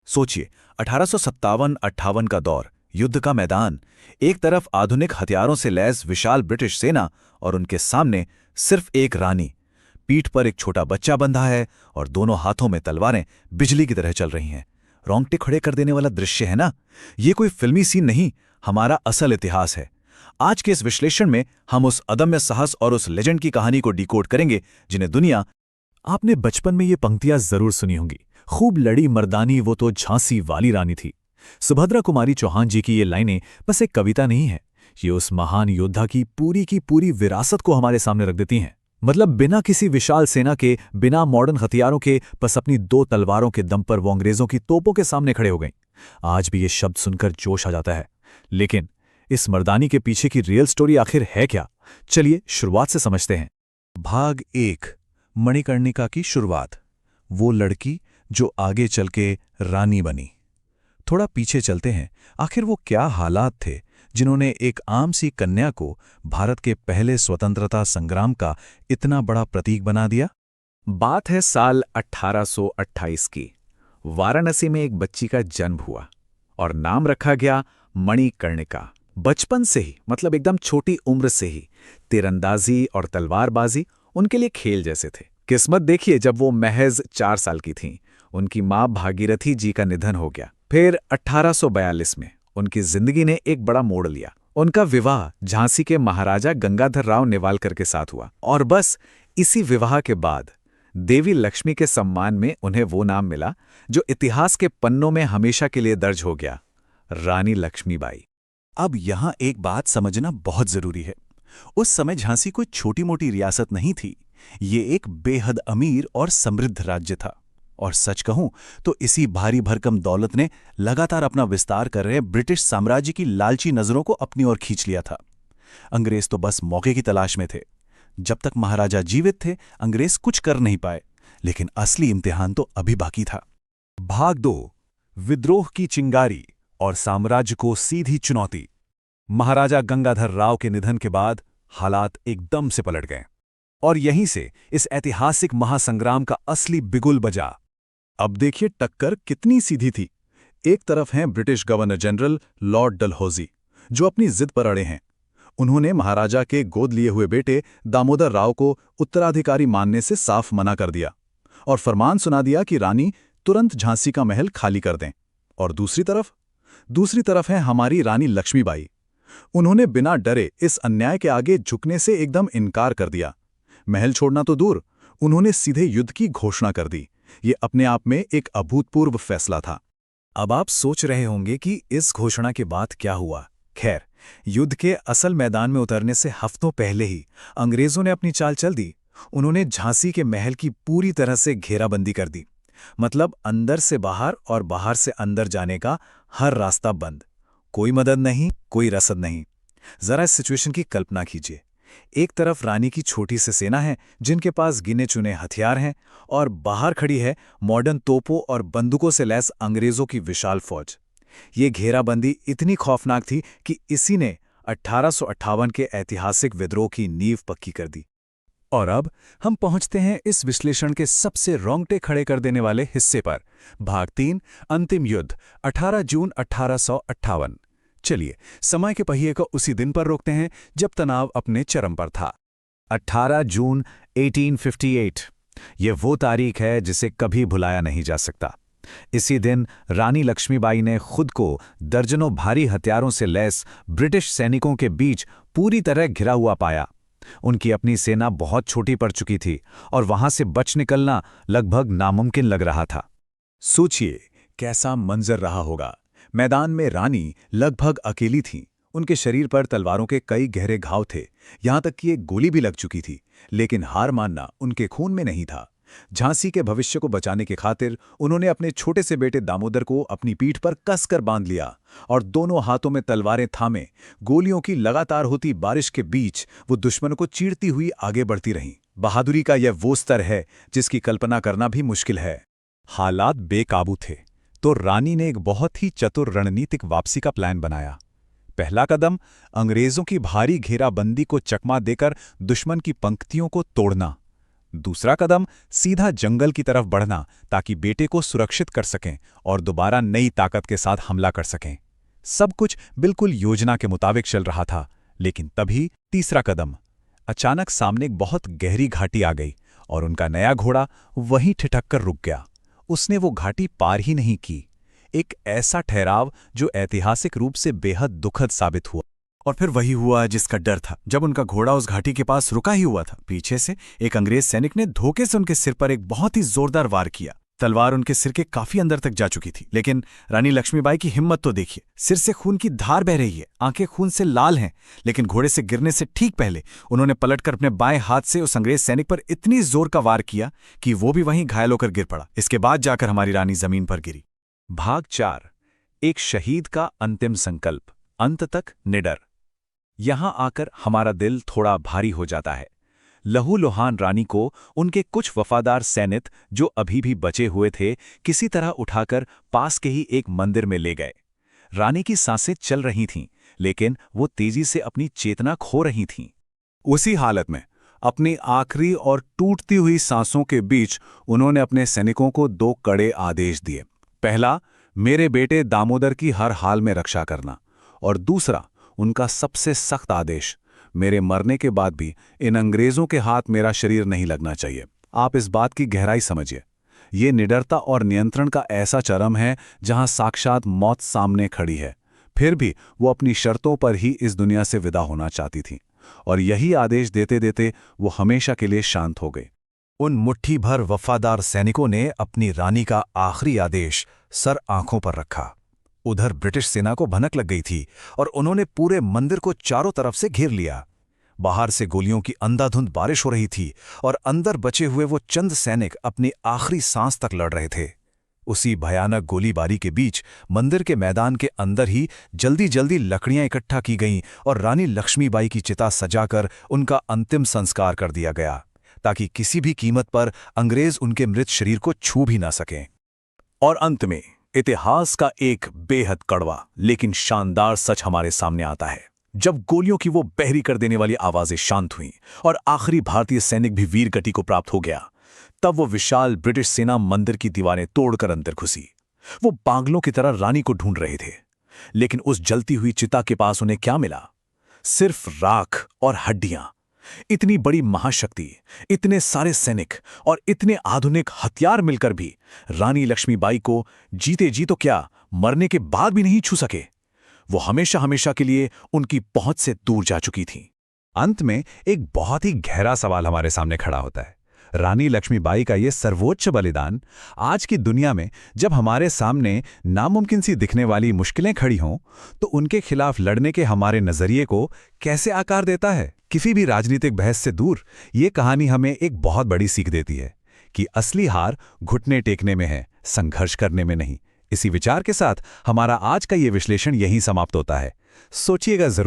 सोचिए, 1857-58 का दौर, युद्ध का मैदान। एक तरफ आधुनिक हथियारों से लैस विशाल ब्रिटिश सेना और उनके सामने सिर्फ एक रानी। पीठ पर एक छोटा बच्चा बंधा है और दोनों हाथों में तलवारें बिजली की तरह चल रही हैं। रोंगटे खड़े कर देने वाला दृश्य है ना? ये कोई फिल्मी सीन नहीं, हमारा असल इतिहास है। आज के इस विश्लेषण में हम उस अदम्य साहस और उस लेजेंड की कहानी को डिकोड करेंगे जिन्हें दुनिया। आपने बचपन में ये पंक्तियां जरूर सुनी होंगी, खूब लड़ी मर्दानी वो तो झांसी वाली रानी थी। सुभद्रा कुमारी चौहान जी की ये लाइनें बस एक कविता नहीं है, ये उस महान योद्धा की पूरी विरासत को हमारे सामने रख देती हैं। मतलब बिना किसी विशाल सेना के, बिना मॉडर्न हथियारों के, बस अपनी 2 तलवारों के दम पर वो अंग्रेजों की तोपों के सामने खड़े हो गईं। आज भी ये शब्द सुनकर जोश आ जाता है। लेकिन इस मर्दानी के पीछे की रियल स्टोरी आखिर है क्या? चलिए शुरुआत से समझते हैं। भाग 1, मणिकर्णिका की शुरुआत। वो लड़की जो आगे चल के रानी बनी। थोड़ा पीछे चलते हैं। आखिर वो क्या हालात थे जिन्होंने एक आम सी कन्या को भारत के पहले स्वतंत्रता संग्राम का इतना बड़ा प्रतीक बना दिया? बात है साल 1828 की। वाराणसी में एक बच्ची का जन्म हुआ और नाम रखा गया मणिकर्णिका। बचपन से ही, मतलब एकदम छोटी उम्र से ही, तीरंदाजी और तलवारबाजी उनके लिए खेल जैसे थे। किस्मत देखिए, जब वो महज 4 साल की थीं, उनकी मां भागीरथी जी का निधन हो गया। फिर 1842 में उनकी जिंदगी ने एक बड़ा मोड़ लिया। उनका विवाह झांसी के महाराजा गंगाधर राव नेवालकर के साथ हुआ और बस इसी विवाह के बाद देवी लक्ष्मी के सम्मान में उन्हें वो नाम मिला जो इतिहास के पन्नों में हमेशा के लिए दर्ज हो गया, रानी लक्ष्मीबाई। अब यहां एक बात समझना बहुत जरूरी है। उस समय झांसी कोई छोटी मोटी रियासत नहीं थी। ये एक बेहद अमीर और समृद्ध राज्य था। और सच कहूं तो इसी भारी भरकम दौलत ने लगातार अपना विस्तार कर रहे ब्रिटिश साम्राज्य की लालची नजरों को अपनी ओर खींच लिया था। अंग्रेज तो बस मौके की तलाश में थे। जब तक महाराजा जीवित थे, अंग्रेज कुछ कर नहीं पाए। लेकिन असली इम्तिहान तो अभी बाकी था। भाग 2, विद्रोह की चिंगारी और साम्राज्य को सीधी चुनौती। महाराजा गंगाधर राव के निधन के बाद हालात एकदम से पलट गए और यहीं से इस ऐतिहासिक महासंग्राम का असली बिगुल बजा। अब देखिए टक्कर कितनी सीधी थी। एक तरफ हैं British governor general Lord Dalhousie, जो अपनी जिद पर अड़े हैं। उन्होंने महाराजा के गोद लिए हुए बेटे दामोदर राव को उत्तराधिकारी मानने से साफ मना कर दिया और फरमान सुना दिया कि रानी तुरंत झांसी का महल खाली कर दें। और दूसरी तरफ है हमारी रानी लक्ष्मीबाई। उन्होंने बिना डरे इस अन्याय के आगे झुकने से एकदम इनकार कर दिया। महल छोड़ना तो दूर, उन्होंने सीधे युद्ध की घोषणा कर दी। ये अपने आप में एक अभूतपूर्व फैसला था। अब आप सोच रहे होंगे कि इस घोषणा के बाद क्या हुआ। खैर, युद्ध के असल मैदान में उतरने से हफ्तों पहले ही अंग्रेजों ने अपनी चाल चल दी। उन्होंने झांसी के महल की पूरी तरह से घेराबंदी कर दी। मतलब अंदर से बाहर और बाहर से अंदर जाने का हर रास्ता बंद। कोई मदद नहीं, कोई रसद नहीं। जरा इस सिचुएशन की कल्पना कीजिए। एक तरफ रानी की छोटी सी सेना है जिनके पास गिने चुने हथियार हैं, और बाहर खड़ी है मॉडर्न तोपों और बंदूकों से लैस अंग्रेजों की विशाल फौज। ये घेराबंदी इतनी खौफनाक थी कि इसी ने 1858 के ऐतिहासिक विद्रोह की नींव पक्की कर दी। और अब हम पहुंचते हैं इस विश्लेषण के सबसे रोंगटे खड़े कर देने वाले हिस्से पर। भाग 3, अंतिम युद्ध, 18 जून 1858। चलिए समय के पहिए को उसी दिन पर रोकते हैं जब तनाव अपने चरम पर था। 18 जून 1858। ये वो तारीख है जिसे कभी भुलाया नहीं जा सकता। इसी दिन रानी लक्ष्मीबाई ने खुद को दर्जनों भारी हथियारों से लैस ब्रिटिश सैनिकों के बीच पूरी तरह घिरा हुआ पाया। उनकी अपनी सेना बहुत छोटी पड़ चुकी थी और वहां से बच निकलना लगभग नामुमकिन लग रहा था। सोचिए कैसा मंजर रहा होगा। मैदान में रानी लगभग अकेली थीं। उनके शरीर पर तलवारों के कई गहरे घाव थे, यहां तक कि एक गोली भी लग चुकी थी। लेकिन हार मानना उनके खून में नहीं था। झांसी के भविष्य को बचाने की खातिर उन्होंने अपने छोटे से बेटे दामोदर को अपनी पीठ पर कसकर बांध लिया और दोनों हाथों में तलवारें थामे गोलियों की लगातार होती बारिश के बीच वो दुश्मनों को चीरती हुई आगे बढ़ती रहीं। बहादुरी का यह वो स्तर है जिसकी कल्पना करना भी मुश्किल है। हालात बेकाबू थे तो रानी ने एक बहुत ही चतुर रणनीतिक वापसी का प्लान बनाया। पहला कदम, अंग्रेजों की भारी घेराबंदी को चकमा देकर दुश्मन की पंक्तियों को तोड़ना। दूसरा कदम सीधा जंगल की तरफ बढ़ना ताकि बेटे को सुरक्षित कर सकें और दोबारा नई ताकत के साथ हमला कर सकें। सब कुछ बिल्कुल योजना के मुताबिक चल रहा था, लेकिन तभी तीसरा कदम। अचानक सामने एक बहुत गहरी घाटी आ गई और उनका नया घोड़ा वहीं ठिठक कर रुक गया। उसने वो घाटी पार ही नहीं की। एक ऐसा ठहराव जो ऐतिहासिक रूप से बेहद दुखद साबित हुआ। और फिर वही हुआ जिसका डर था। जब उनका घोड़ा उस घाटी के पास रुका ही हुआ था, पीछे से एक अंग्रेज सैनिक ने धोखे से उनके सिर पर एक बहुत ही जोरदार वार किया। तलवार उनके सिर के काफी अंदर तक जा चुकी थी, लेकिन रानी लक्ष्मीबाई की हिम्मत तो देखिए। सिर से खून की धार बह रही है, आंखें खून से लाल हैं, लेकिन घोड़े से गिरने से ठीक पहले उन्होंने पलटकर अपने बाएं हाथ से उस अंग्रेज सैनिक पर इतनी जोर का वार किया कि वो भी वहीं घायल होकर गिर पड़ा। इसके बाद जाकर हमारी रानी जमीन पर गिरी। भाग 4। एक शहीद का अंतिम संकल्प, अंत तक निडर। यहां आकर हमारा दिल थोड़ा भारी हो जाता है। लहूलुहान रानी को उनके कुछ वफादार सैनिक जो अभी भी बचे हुए थे, किसी तरह उठाकर पास के ही एक मंदिर में ले गए। रानी की सांसें चल रही थीं, लेकिन वो तेजी से अपनी चेतना खो रही थीं। उसी हालत में, अपनी आखिरी और टूटती हुई सांसों के बीच, उन्होंने अपने सैनिकों को 2 कड़े आदेश दिए। पहला, मेरे बेटे दामोदर की हर हाल में रक्षा करना, और दूसरा, उनका सबसे सख्त आदेश, मेरे मरने के बाद भी इन अंग्रेजों के हाथ मेरा शरीर नहीं लगना चाहिए। आप इस बात की गहराई समझिए। ये निडरता और नियंत्रण का ऐसा चरम है जहां साक्षात मौत सामने खड़ी है, फिर भी वो अपनी शर्तों पर ही इस दुनिया से विदा होना चाहती थी, और यही आदेश देते देते वो हमेशा के लिए शांत हो गई। उन मुट्ठी भर वफादार सैनिकों ने अपनी रानी का आखिरी आदेश सर आंखों पर रखा। उधर ब्रिटिश सेना को भनक लग गई थी और उन्होंने पूरे मंदिर को चारों तरफ से घेर लिया। बाहर से गोलियों की अंधाधुंध बारिश हो रही थी और अंदर बचे हुए वो चंद सैनिक अपनी आखिरी सांस तक लड़ रहे थे। उसी भयानक गोलीबारी के बीच मंदिर के मैदान के अंदर ही जल्दी जल्दी लकड़ियां इकट्ठा की गईं और रानी लक्ष्मीबाई की चिता सजाकर उनका अंतिम संस्कार कर दिया गया, ताकि किसी भी कीमत पर अंग्रेज उनके मृत शरीर को छू भी ना सकें। और अंत में इतिहास का एक बेहद कड़वा लेकिन शानदार सच हमारे सामने आता है। जब गोलियों की वो बहरी कर देने वाली आवाजें शांत हुईं और आखिरी भारतीय सैनिक भी वीर गति को प्राप्त हो गया, तब वो विशाल ब्रिटिश सेना मंदिर की दीवारें तोड़कर अंदर घुसी। वो पागलों की तरह रानी को ढूंढ रहे थे, लेकिन उस जलती हुई चिता के पास उन्हें क्या मिला? सिर्फ राख और हड्डियां। इतनी बड़ी महाशक्ति, इतने सारे सैनिक और इतने आधुनिक हथियार मिलकर भी रानी लक्ष्मीबाई को जीते जी तो क्या, मरने के बाद भी नहीं छू सके। वो हमेशा हमेशा के लिए उनकी पहुंच से दूर जा चुकी थी। अंत में एक बहुत ही गहरा सवाल हमारे सामने खड़ा होता है। रानी लक्ष्मीबाई का ये सर्वोच्च बलिदान आज की दुनिया में जब हमारे सामने नामुमकिन सी दिखने वाली मुश्किलें खड़ी हों, तो उनके खिलाफ लड़ने के हमारे नजरिए को कैसे आकार देता है? किसी भी राजनीतिक बहस से दूर ये कहानी हमें एक बहुत बड़ी सीख देती है कि असली हार घुटने टेकने में है, संघर्ष करने में नहीं। इसी विचार के साथ हमारा आज का ये विश्लेषण यहीं समाप्त होता है। सोचिएगा जरूर।